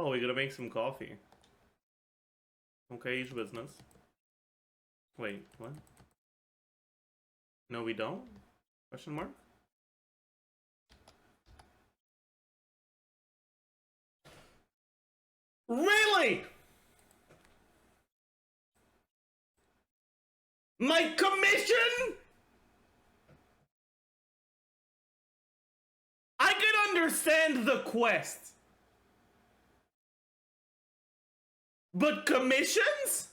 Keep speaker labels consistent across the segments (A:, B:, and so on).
A: Oh, we gotta make some coffee. Okay, each business. Wait, what? No, we don't? Question mark? Really? My commission? I can understand the quest. But commissions?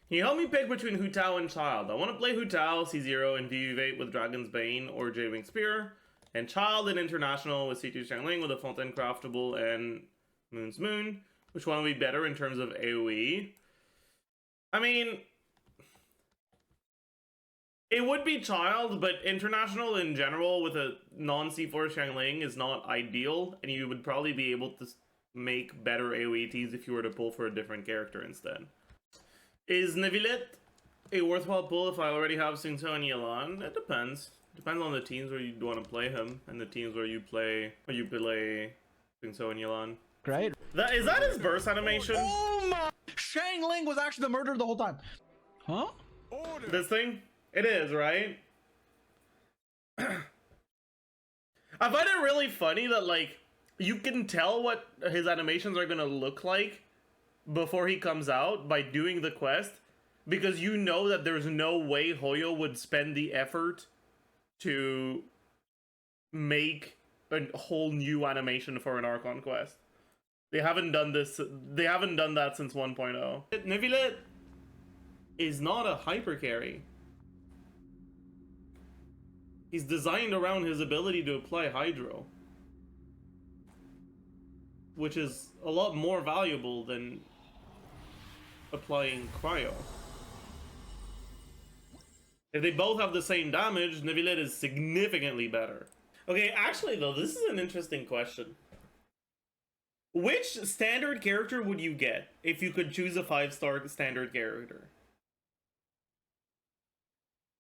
A: Can you help me pick between Hu Tao and Childe? I want to play Hu Tao, C0, and Neuvillette with Dragon's Bane or J-Wing Spear, and Childe in International with C2 Xiangling with a Fontaine Craftable and Moon's Moon. Which one would be better in terms of AoE? I mean, it would be Childe, but International in general with a non-C4 Xiangling is not ideal, and you would probably be able to make better AoEs if you were to pull for a different character instead. Is Neuvillette a worthwhile pull if I already have Xingqiu and Yelan? It depends. Depends on the teams where you want to play him, and the teams where you play Xingqiu and Yelan.
B: Great.
A: Is that his burst animation?
B: Oh my! Xiangling was actually the murderer the whole time. Huh?
A: This thing? It is, right? I find it really funny that, like, you can tell what his animations are gonna look like before he comes out by doing the quest, because you know that there's no way Hoyo would spend the effort to make a whole new animation for an Archon quest. They haven't done this. They haven't done that since 1.0. Neuvillette is not a hyper carry. He's designed around his ability to apply Hydro, which is a lot more valuable than applying Cryo. If they both have the same damage, Neuvillette is significantly better. Okay, actually though, this is an interesting question. Which standard character would you get if you could choose a 5-star standard character?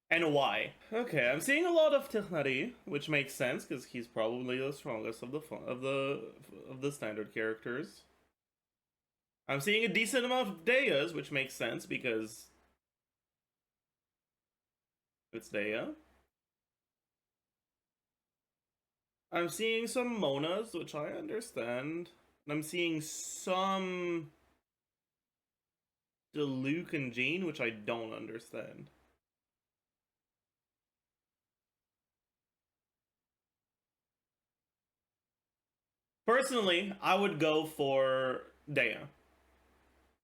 A: And why? Okay, I'm seeing a lot of Technari, which makes sense because he's probably the strongest of the standard characters. I'm seeing a decent amount of Deas, which makes sense because it's Dea. I'm seeing some Monas, which I understand. I'm seeing some Diluc and Jean, which I don't understand. Personally, I would go for Dea.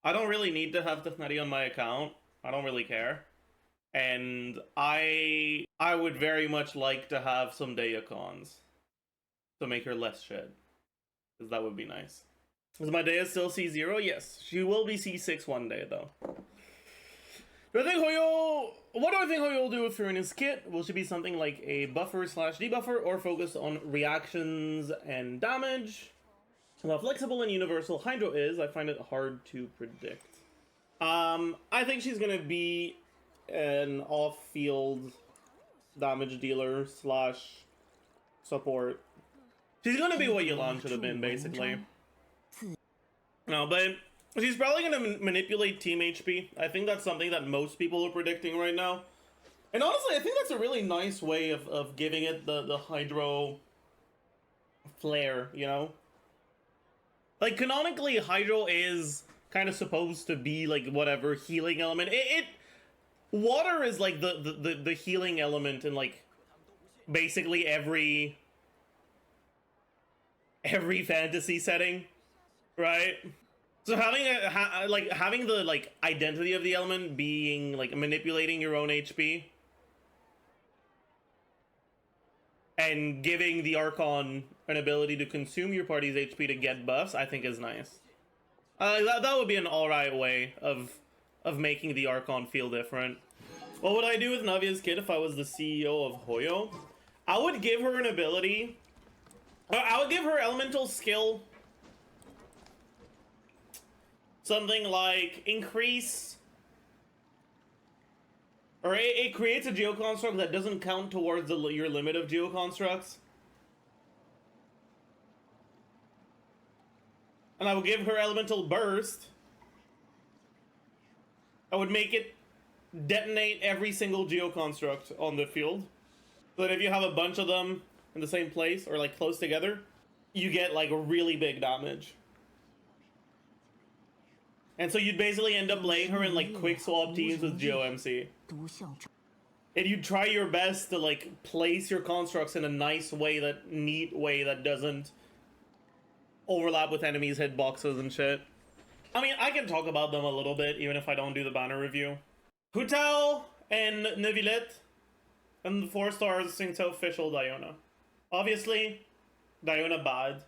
A: I don't really need to have Technari on my account. I don't really care. And I would very much like to have some Dea cons to make her less shed. Because that would be nice. Is my Dea still C0? Yes. She will be C6 one day, though. What do I think Hoyo will do with Furina's kit? Will she be something like a buffer/debuffer or focus on reactions and damage? While flexible and universal Hydro is, I find it hard to predict. I think she's gonna be an off-field damage dealer / support. She's gonna be what Yelan should have been, basically. No, but she's probably going to manipulate team HP. I think that's something that most people are predicting right now. And honestly, I think that's a really nice way of giving it the Hydro flair, you know? Like, canonically, Hydro is kind of supposed to be, like, whatever healing element. Water is, like, the healing element in, like, basically every fantasy setting, right? So having having the like identity of the element being like manipulating your own HP and giving the Archon an ability to consume your party's HP to get buffs, I think is nice. That would be an alright way of making the Archon feel different. What would I do with Navia's kit if I was the CEO of Hoyo? I would give her an ability. I would give her elemental skill. Something like increase, or it creates a geoconstruct that doesn't count towards your limit of geoconstructs. and I would give her Elemental Burst, I would make it detonate every single geoconstruct on the field. So that if you have a bunch of them in the same place, or like close together, you get like really big damage. And so you'd basically end up laying her in like quick swap teams with GeoMC. And you'd try your best to like place your constructs in a nice way, that neat way that doesn't overlap with enemies' hitboxes and shit. I mean, I can talk about them a little bit, even if I don't do the banner review. Hutal and Neuvillette, and the 4 stars Xingqiu official Diona. Obviously, Diona bad.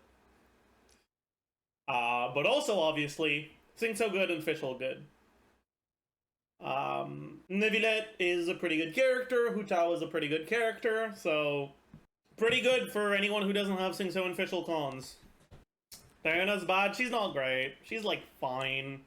A: But also obviously, Xingqiu good and official good. Neuvillette is a pretty good character, Hutal is a pretty good character, so pretty good for anyone who doesn't have Xingqiu and official cons. Diona's bad, she's not great, she's like fine,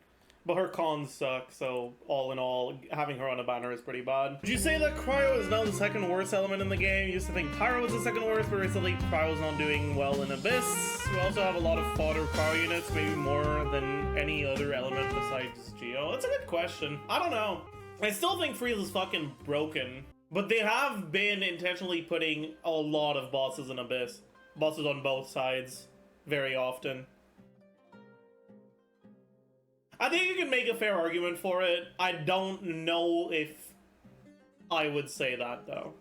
A: but her cons suck, so all in all, having her on a banner is pretty bad. Would you say that Cryo is now the second worst element in the game? You used to think Pyro was the second worst, but recently Cryo's not doing well in Abyss. We also have a lot of fodder Cryo units, maybe more than any other element besides Geo. That's a good question. I don't know. I still think Freeze is fucking broken, but they have been intentionally putting a lot of bosses in Abyss. Bosses on both sides, very often. I think you can make a fair argument for it. I don't know if I would say that, though.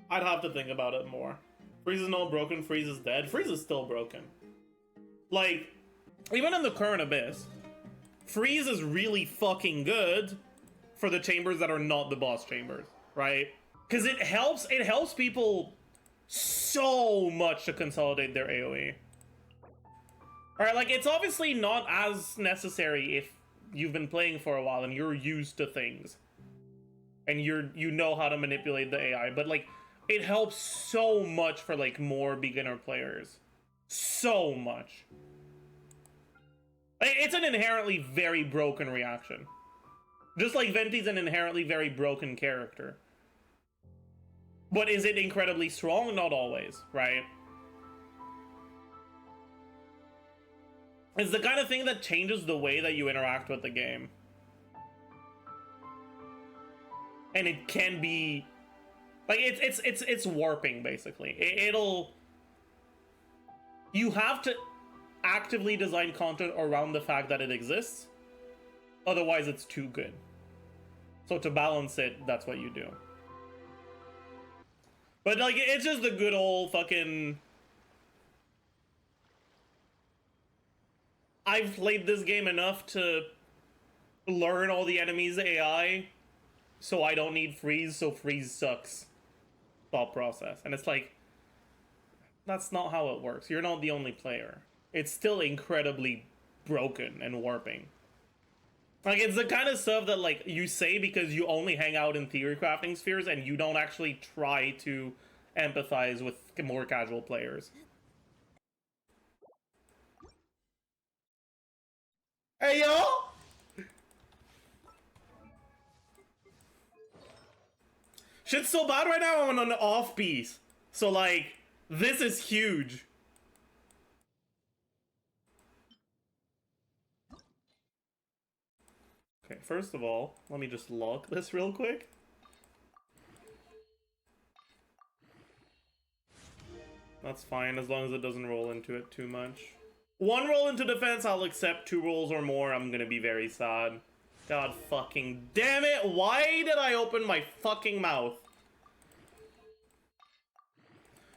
A: I'd have to think about it more. Freeze is not broken, Freeze is dead. Freeze is still broken. Like, even in the current Abyss, Freeze is really fucking good for the chambers that are not the boss chambers, right? Because it helps people so much to consolidate their AoE. Alright, like, it's obviously not as necessary if you've been playing for a while and you're used to things. And you know how to manipulate the AI, but, like, it helps so much for, like, more beginner players. So much. It's an inherently very broken reaction. Just like Venti's an inherently very broken character. But is it incredibly strong? Not always, right? It's the kind of thing that changes the way that you interact with the game. And it can be... like, it's warping, basically. It'll... you have to actively design content around the fact that it exists. Otherwise, it's too good. So to balance it, that's what you do. But, like, it's just the good old fucking... I've played this game enough to learn all the enemies' AI, so I don't need Freeze, so Freeze sucks. Thought process. And it's like, that's not how it works. You're not the only player. It's still incredibly broken and warping. Like, it's the kind of stuff that, like, you say because you only hang out in theory crafting spheres and you don't actually try to empathize with more casual players. Hey, yo! Shit's so bad right now, I'm on an off piece. So, like, this is huge. Okay, first of all, let me just lock this real quick. That's fine, as long as it doesn't roll into it too much. 1 roll into defense, I'll accept. 2 rolls or more, I'm gonna be very sad. God fucking damn it! Why did I open my fucking mouth?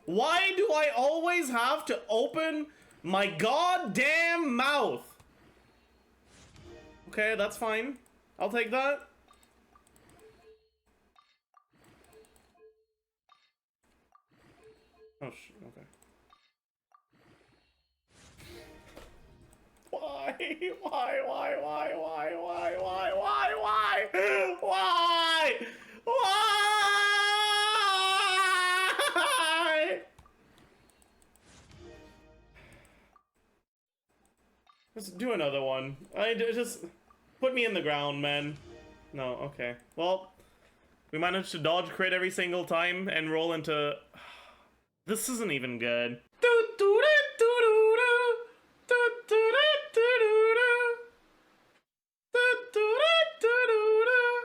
A: Why do I always have to open my goddamn mouth? Okay, that's fine. I'll take that. Oh, okay. Why? Just do another one. Just put me in the ground, man. No, okay. Well, we managed to dodge crit every single time and roll into... This isn't even good.